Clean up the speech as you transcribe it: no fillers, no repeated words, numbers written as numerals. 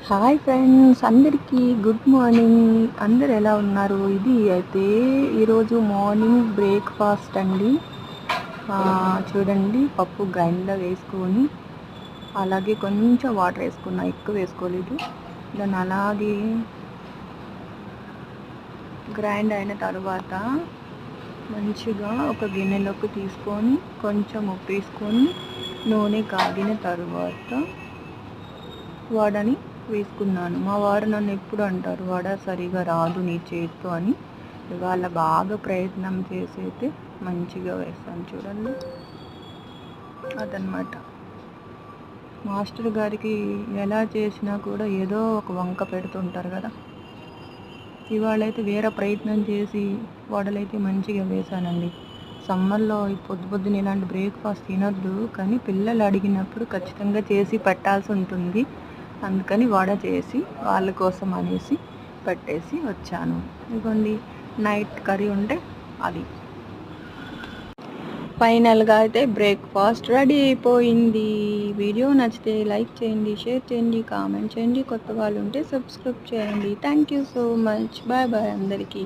Hi friends, అందరికీ good morning. అందరు ఎలా ఉన్నారు? ఇది అయితే ఈరోజు మార్నింగ్ బ్రేక్ఫాస్ట్ అండి. చూడండి, పప్పు గ్రైండ్లో వేసుకొని అలాగే కొంచెం వాటర్ వేసుకున్నా, ఎక్కువ వేసుకోలేదు. దాన్ని అలాగే గ్రైండ్ అయిన తర్వాత మంచిగా ఒక గిన్నెలోకి తీసుకొని కొంచెం ఉప్పు వేసుకొని నూనె కాగిన తర్వాత వడని వేసుకున్నాను. మా వారు నన్ను ఎప్పుడు అంటారు, వడ సరిగా రాదు నీ చేతితో అని. ఇవాళ బాగా ప్రయత్నం చేసి అయితే మంచిగా వేస్తాను. చూడండి, అదనమాట. మాస్టర్ గారికి ఎలా చేసినా కూడా ఏదో ఒక వంక పెడుతుంటారు కదా. ఇవాళైతే వేరే ప్రయత్నం చేసి వడలైతే మంచిగా వేసానండి. సమ్మర్లో పొద్దున ఇలాంటి బ్రేక్ఫాస్ట్ తినొద్దు, కానీ పిల్లలు అడిగినప్పుడు ఖచ్చితంగా చేసి పెట్టాల్సి ఉంటుంది. అందుకని వడ చేసి వాళ్ళ కోసం అనేసి పెట్టేసి వచ్చాను. ఇదిగోండి, నైట్ కర్రీ ఉంటే అది. ఫైనల్గా అయితే బ్రేక్ఫాస్ట్ రెడీ అయిపోయింది. వీడియో నచ్చితే లైక్ చేయండి, షేర్ చేయండి, కామెంట్ చేయండి. కొత్త వాళ్ళు ఉంటే సబ్స్క్రైబ్ చేయండి. Thank you so much. Bye bye అందరికీ.